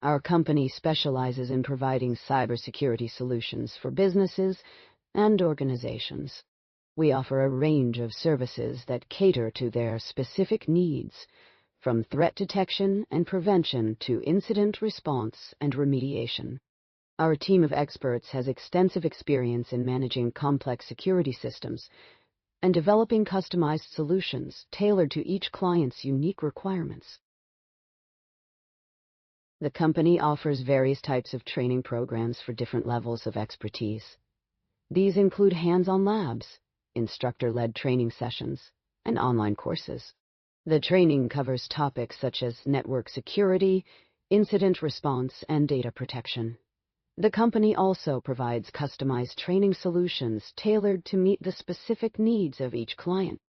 Our company specializes in providing cybersecurity solutions for businesses and organizations. We offer a range of services that cater to their specific needs, from threat detection and prevention to incident response and remediation. Our team of experts has extensive experience in managing complex security systems and developing customized solutions tailored to each client's unique requirements. The company offers various types of training programs for different levels of expertise. These include hands-on labs, instructor-led training sessions, and online courses. The training covers topics such as network security, incident response, and data protection. The company also provides customized training solutions tailored to meet the specific needs of each client.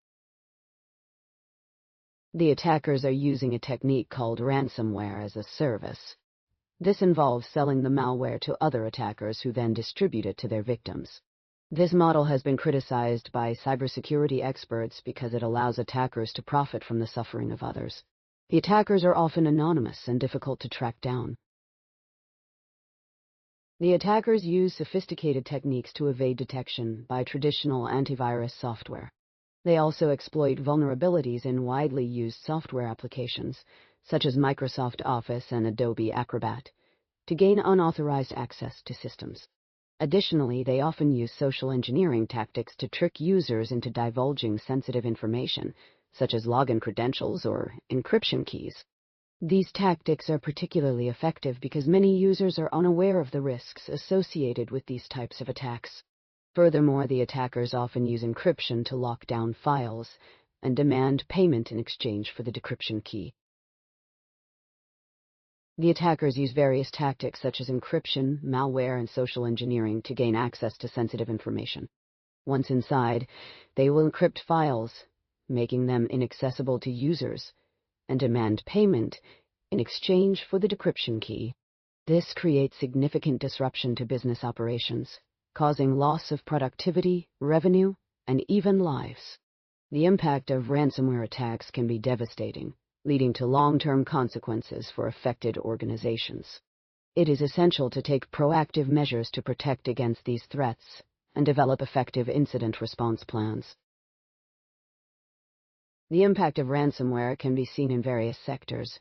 The attackers are using a technique called ransomware as a service. This involves selling the malware to other attackers who then distribute it to their victims. This model has been criticized by cybersecurity experts because it allows attackers to profit from the suffering of others. The attackers are often anonymous and difficult to track down. The attackers use sophisticated techniques to evade detection by traditional antivirus software. They also exploit vulnerabilities in widely used software applications, such as Microsoft Office and Adobe Acrobat, to gain unauthorized access to systems. Additionally, they often use social engineering tactics to trick users into divulging sensitive information, such as login credentials or encryption keys. These tactics are particularly effective because many users are unaware of the risks associated with these types of attacks. Furthermore, the attackers often use encryption to lock down files and demand payment in exchange for the decryption key. The attackers use various tactics such as encryption, malware, and social engineering to gain access to sensitive information. Once inside, they will encrypt files, making them inaccessible to users, and demand payment in exchange for the decryption key. This creates significant disruption to business operations, causing loss of productivity, revenue, and even lives. The impact of ransomware attacks can be devastating, leading to long-term consequences for affected organizations. It is essential to take proactive measures to protect against these threats and develop effective incident response plans. The impact of ransomware can be seen in various sectors,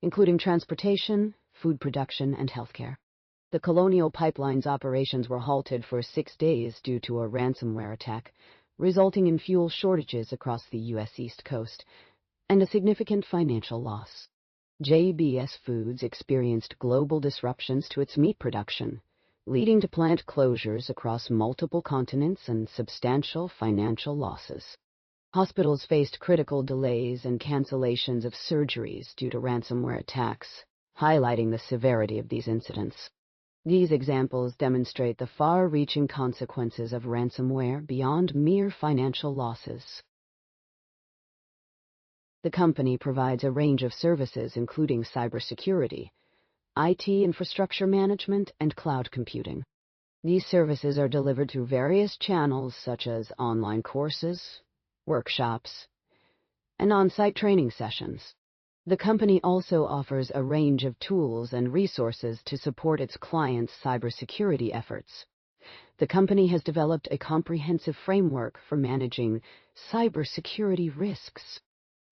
including transportation, food production, and healthcare. The Colonial Pipeline's operations were halted for 6 days due to a ransomware attack, resulting in fuel shortages across the U.S. East Coast and a significant financial loss. JBS Foods experienced global disruptions to its meat production, leading to plant closures across multiple continents and substantial financial losses. Hospitals faced critical delays and cancellations of surgeries due to ransomware attacks, highlighting the severity of these incidents. These examples demonstrate the far-reaching consequences of ransomware beyond mere financial losses. The company provides a range of services including cybersecurity, IT infrastructure management, and cloud computing. These services are delivered through various channels such as online courses, workshops, and on-site training sessions. The company also offers a range of tools and resources to support its clients' cybersecurity efforts. The company has developed a comprehensive framework for managing cybersecurity risks.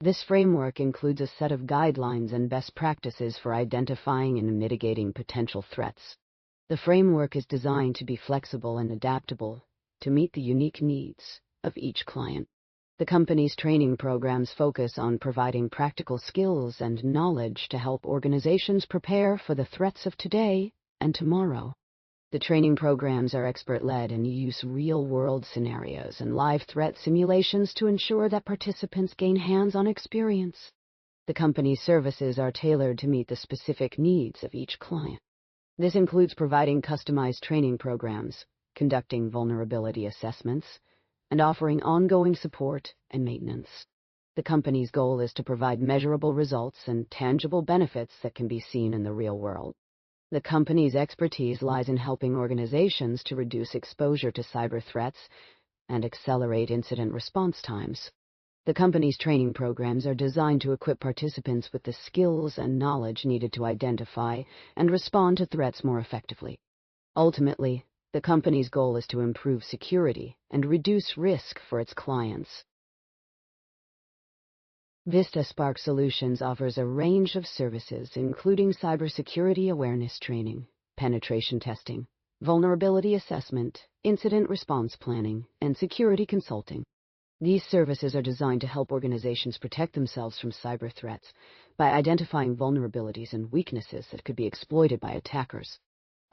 This framework includes a set of guidelines and best practices for identifying and mitigating potential threats. The framework is designed to be flexible and adaptable to meet the unique needs of each client. The company's training programs focus on providing practical skills and knowledge to help organizations prepare for the threats of today and tomorrow. The training programs are expert-led and use real-world scenarios and live threat simulations to ensure that participants gain hands-on experience. The company's services are tailored to meet the specific needs of each client. This includes providing customized training programs, conducting vulnerability assessments, and offering ongoing support and maintenance. The company's goal is to provide measurable results and tangible benefits that can be seen in the real world. The company's expertise lies in helping organizations to reduce exposure to cyber threats and accelerate incident response times. The company's training programs are designed to equip participants with the skills and knowledge needed to identify and respond to threats more effectively. Ultimately, the company's goal is to improve security and reduce risk for its clients. Vistasparks Solutions offers a range of services, including cybersecurity awareness training, penetration testing, vulnerability assessment, incident response planning, and security consulting. These services are designed to help organizations protect themselves from cyber threats by identifying vulnerabilities and weaknesses that could be exploited by attackers.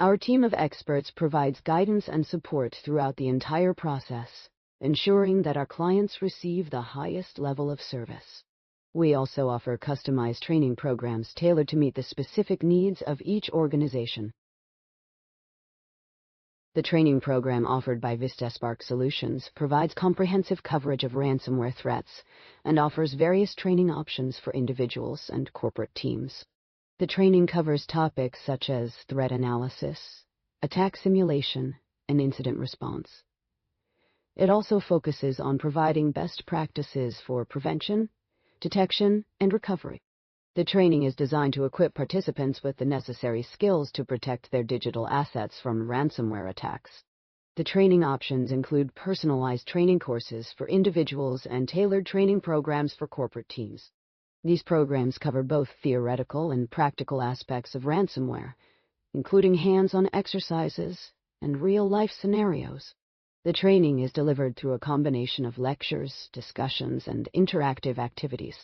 Our team of experts provides guidance and support throughout the entire process, ensuring that our clients receive the highest level of service. We also offer customized training programs tailored to meet the specific needs of each organization. The training program offered by Vistasparks Solutions provides comprehensive coverage of ransomware threats and offers various training options for individuals and corporate teams. The training covers topics such as threat analysis, attack simulation, and incident response. It also focuses on providing best practices for prevention, detection, and recovery. The training is designed to equip participants with the necessary skills to protect their digital assets from ransomware attacks. The training options include personalized training courses for individuals and tailored training programs for corporate teams. These programs cover both theoretical and practical aspects of ransomware, including hands-on exercises and real-life scenarios. The training is delivered through a combination of lectures, discussions, and interactive activities.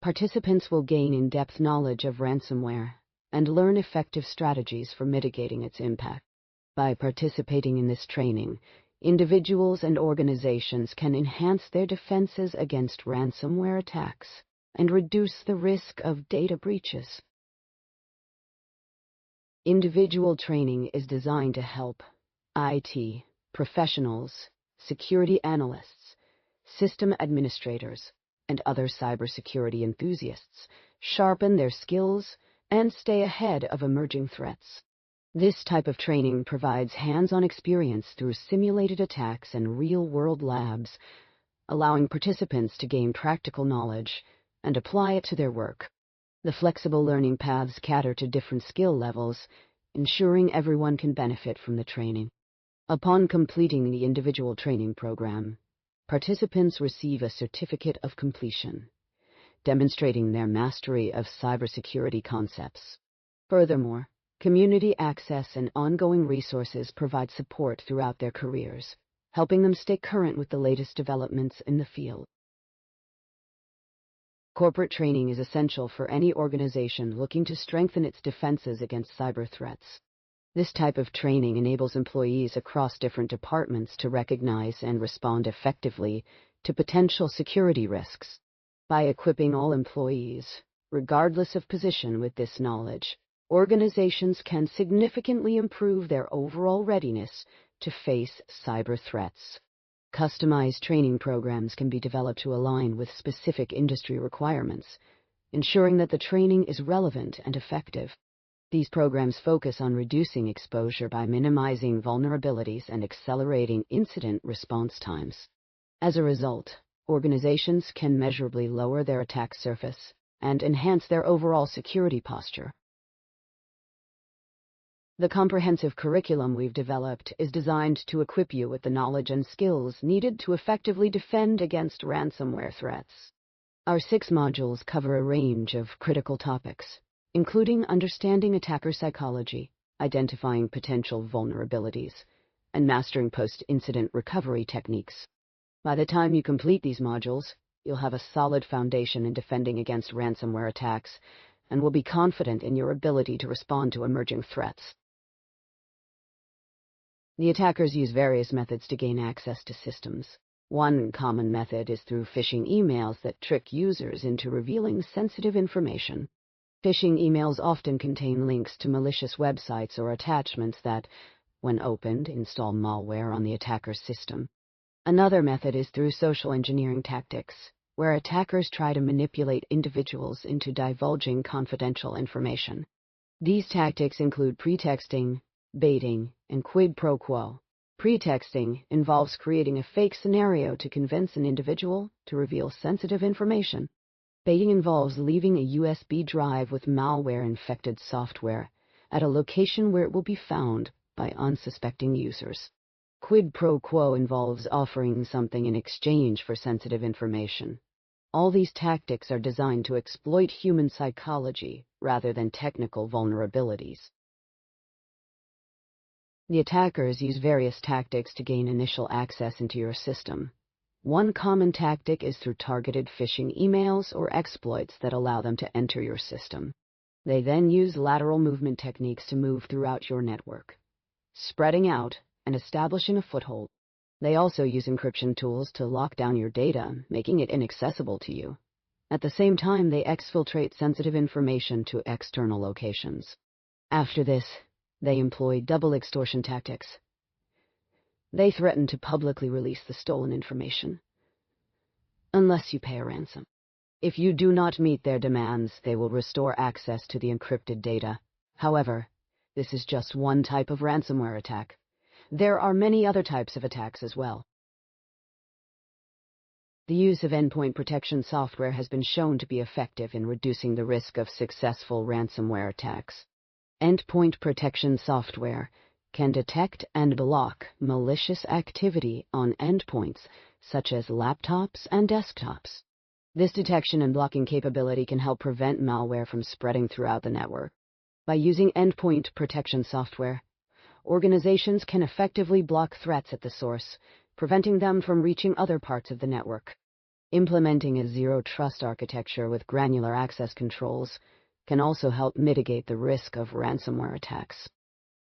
Participants will gain in-depth knowledge of ransomware and learn effective strategies for mitigating its impact. By participating in this training, individuals and organizations can enhance their defenses against ransomware attacks and reduce the risk of data breaches. Individual training is designed to help IT professionals, security analysts, system administrators, and other cybersecurity enthusiasts sharpen their skills and stay ahead of emerging threats. This type of training provides hands-on experience through simulated attacks and real-world labs, allowing participants to gain practical knowledge and apply it to their work. The flexible learning paths cater to different skill levels, ensuring everyone can benefit from the training. Upon completing the individual training program, participants receive a certificate of completion, demonstrating their mastery of cybersecurity concepts. Furthermore, community access and ongoing resources provide support throughout their careers, helping them stay current with the latest developments in the field. Corporate training is essential for any organization looking to strengthen its defenses against cyber threats. This type of training enables employees across different departments to recognize and respond effectively to potential security risks. By equipping all employees, regardless of position, with this knowledge, organizations can significantly improve their overall readiness to face cyber threats. Customized training programs can be developed to align with specific industry requirements, ensuring that the training is relevant and effective. These programs focus on reducing exposure by minimizing vulnerabilities and accelerating incident response times. As a result, organizations can measurably lower their attack surface and enhance their overall security posture. The comprehensive curriculum we've developed is designed to equip you with the knowledge and skills needed to effectively defend against ransomware threats. Our 6 modules cover a range of critical topics, including understanding attacker psychology, identifying potential vulnerabilities, and mastering post-incident recovery techniques. By the time you complete these modules, you'll have a solid foundation in defending against ransomware attacks and will be confident in your ability to respond to emerging threats. The attackers use various methods to gain access to systems. One common method is through phishing emails that trick users into revealing sensitive information. Phishing emails often contain links to malicious websites or attachments that, when opened, install malware on the attacker's system. Another method is through social engineering tactics, where attackers try to manipulate individuals into divulging confidential information. These tactics include pretexting, baiting, and quid pro quo, Pretexting involves creating a fake scenario to convince an individual to reveal sensitive information. Baiting involves leaving a USB drive with malware-infected software at a location where it will be found by unsuspecting users. Quid pro quo involves offering something in exchange for sensitive information. All these tactics are designed to exploit human psychology rather than technical vulnerabilities. The attackers use various tactics to gain initial access into your system. One common tactic is through targeted phishing emails or exploits that allow them to enter your system. They then use lateral movement techniques to move throughout your network, spreading out and establishing a foothold. They also use encryption tools to lock down your data, making it inaccessible to you. At the same time, they exfiltrate sensitive information to external locations. After this, they employ double extortion tactics. They threaten to publicly release the stolen information, unless you pay a ransom. If you do not meet their demands, they will restore access to the encrypted data. However, this is just one type of ransomware attack. There are many other types of attacks as well. The use of endpoint protection software has been shown to be effective in reducing the risk of successful ransomware attacks. Endpoint protection software can detect and block malicious activity on endpoints such as laptops and desktops. This detection and blocking capability can help prevent malware from spreading throughout the network. By using endpoint protection software, organizations can effectively block threats at the source, preventing them from reaching other parts of the network. Implementing a zero-trust architecture with granular access controls can also help mitigate the risk of ransomware attacks.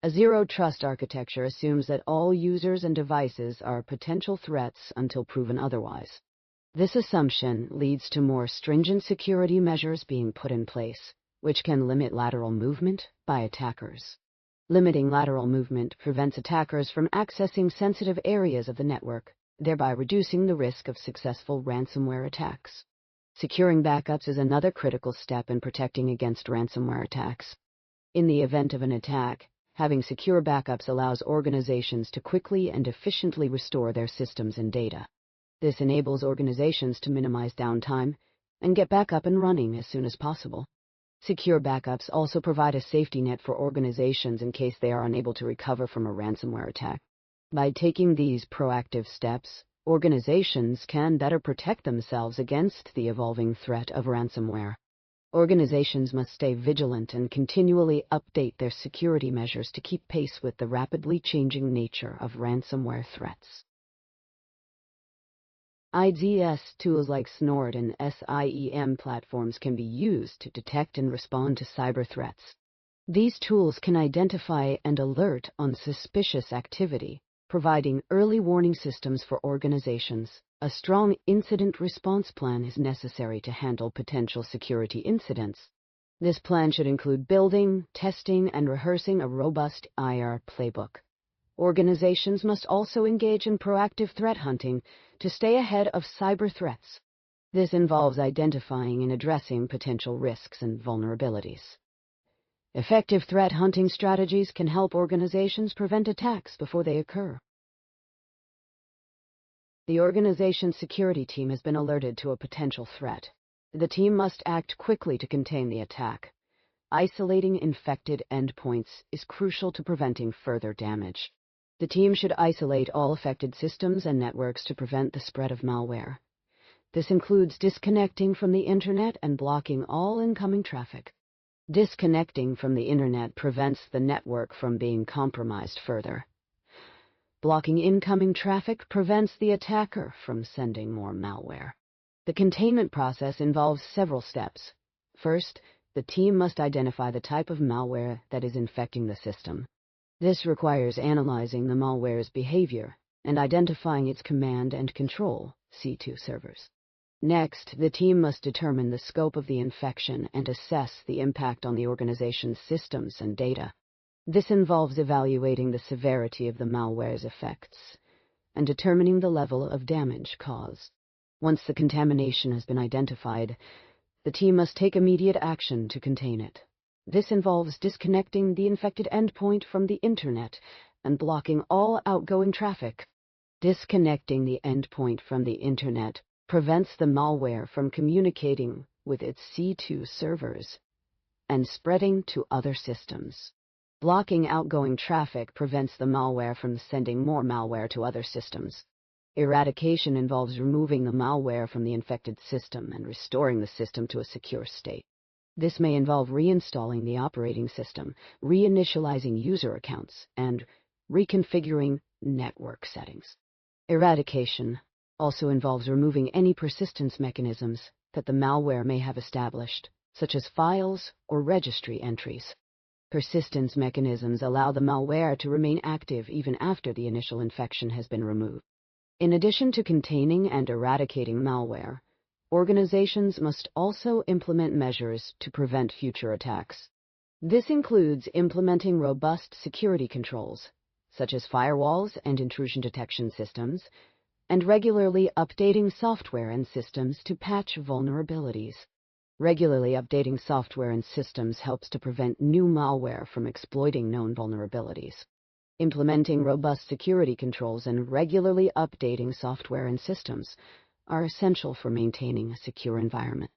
A zero-trust architecture assumes that all users and devices are potential threats until proven otherwise. This assumption leads to more stringent security measures being put in place, which can limit lateral movement by attackers. Limiting lateral movement prevents attackers from accessing sensitive areas of the network, thereby reducing the risk of successful ransomware attacks. Securing backups is another critical step in protecting against ransomware attacks. In the event of an attack, having secure backups allows organizations to quickly and efficiently restore their systems and data. This enables organizations to minimize downtime and get back up and running as soon as possible. Secure backups also provide a safety net for organizations in case they are unable to recover from a ransomware attack. By taking these proactive steps, organizations can better protect themselves against the evolving threat of ransomware. Organizations must stay vigilant and continually update their security measures to keep pace with the rapidly changing nature of ransomware threats. IDS tools like Snort and SIEM platforms can be used to detect and respond to cyber threats. These tools can identify and alert on suspicious activity, providing early warning systems for organizations. A strong incident response plan is necessary to handle potential security incidents. This plan should include building, testing, and rehearsing a robust IR playbook. Organizations must also engage in proactive threat hunting to stay ahead of cyber threats. This involves identifying and addressing potential risks and vulnerabilities. Effective threat hunting strategies can help organizations prevent attacks before they occur. The organization's security team has been alerted to a potential threat. The team must act quickly to contain the attack. Isolating infected endpoints is crucial to preventing further damage. The team should isolate all affected systems and networks to prevent the spread of malware. This includes disconnecting from the Internet and blocking all incoming traffic. Disconnecting from the Internet prevents the network from being compromised further. Blocking incoming traffic prevents the attacker from sending more malware. The containment process involves several steps. First, the team must identify the type of malware that is infecting the system. This requires analyzing the malware's behavior and identifying its command and control C2 servers. Next, the team must determine the scope of the infection and assess the impact on the organization's systems and data. This involves evaluating the severity of the malware's effects and determining the level of damage caused. Once the contamination has been identified, the team must take immediate action to contain it. This involves disconnecting the infected endpoint from the Internet and blocking all outgoing traffic. Disconnecting the endpoint from the Internet prevents the malware from communicating with its C2 servers and spreading to other systems. Blocking outgoing traffic prevents the malware from sending more malware to other systems. Eradication involves removing the malware from the infected system and restoring the system to a secure state. This may involve reinstalling the operating system, reinitializing user accounts, and reconfiguring network settings. Eradication also involves removing any persistence mechanisms that the malware may have established, such as files or registry entries. Persistence mechanisms allow the malware to remain active even after the initial infection has been removed. In addition to containing and eradicating malware, organizations must also implement measures to prevent future attacks. This includes implementing robust security controls, such as firewalls and intrusion detection systems, and regularly updating software and systems to patch vulnerabilities. Regularly updating software and systems helps to prevent new malware from exploiting known vulnerabilities. Implementing robust security controls and regularly updating software and systems are essential for maintaining a secure environment.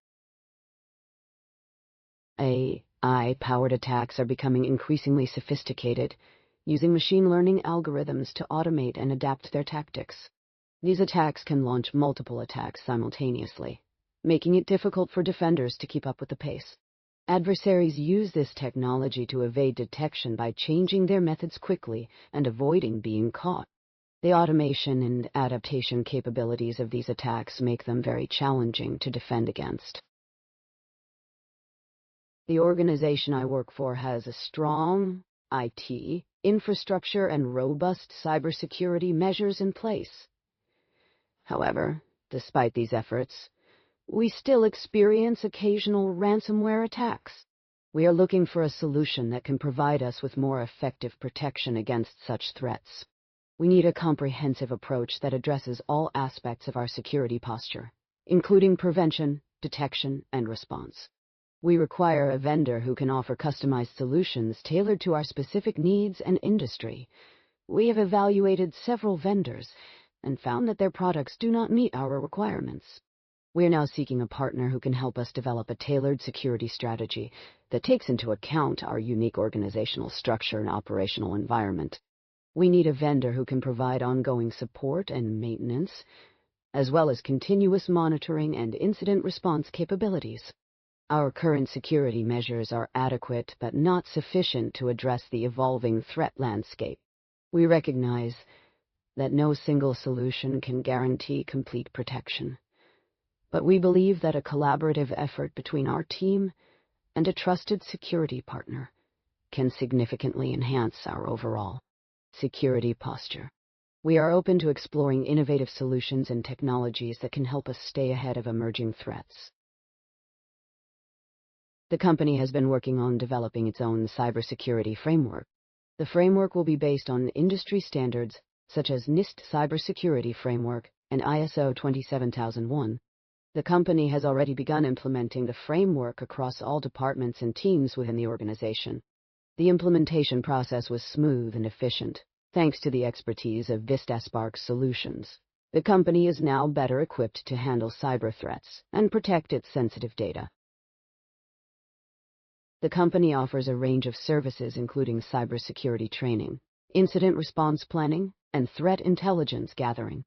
AI-powered attacks are becoming increasingly sophisticated, using machine learning algorithms to automate and adapt their tactics. These attacks can launch multiple attacks simultaneously, making it difficult for defenders to keep up with the pace. Adversaries use this technology to evade detection by changing their methods quickly and avoiding being caught. The automation and adaptation capabilities of these attacks make them very challenging to defend against. The organization I work for has a strong IT infrastructure and robust cybersecurity measures in place. However, despite these efforts, we still experience occasional ransomware attacks. We are looking for a solution that can provide us with more effective protection against such threats. We need a comprehensive approach that addresses all aspects of our security posture, including prevention, detection, and response. We require a vendor who can offer customized solutions tailored to our specific needs and industry. We have evaluated several vendors and found that their products do not meet our requirements. We are now seeking a partner who can help us develop a tailored security strategy that takes into account our unique organizational structure and operational environment. We need a vendor who can provide ongoing support and maintenance, as well as continuous monitoring and incident response capabilities. Our current security measures are adequate but not sufficient to address the evolving threat landscape. We recognize that no single solution can guarantee complete protection, but we believe that a collaborative effort between our team and a trusted security partner can significantly enhance our overall security posture. We are open to exploring innovative solutions and technologies that can help us stay ahead of emerging threats. The company has been working on developing its own cybersecurity framework. The framework will be based on industry standards such as NIST Cybersecurity Framework and ISO 27001. The company has already begun implementing the framework across all departments and teams within the organization. The implementation process was smooth and efficient, thanks to the expertise of Vistasparks solutions. The company is now better equipped to handle cyber threats and protect its sensitive data. The company offers a range of services including cybersecurity training, incident response planning, and threat intelligence gathering.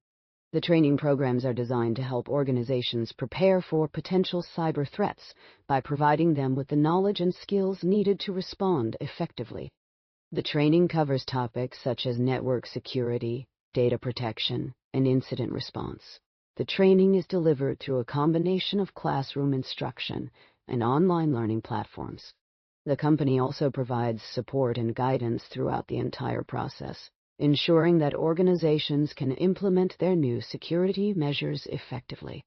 The training programs are designed to help organizations prepare for potential cyber threats by providing them with the knowledge and skills needed to respond effectively. The training covers topics such as network security, data protection, and incident response. The training is delivered through a combination of classroom instruction and online learning platforms. The company also provides support and guidance throughout the entire process, ensuring that organizations can implement their new security measures effectively.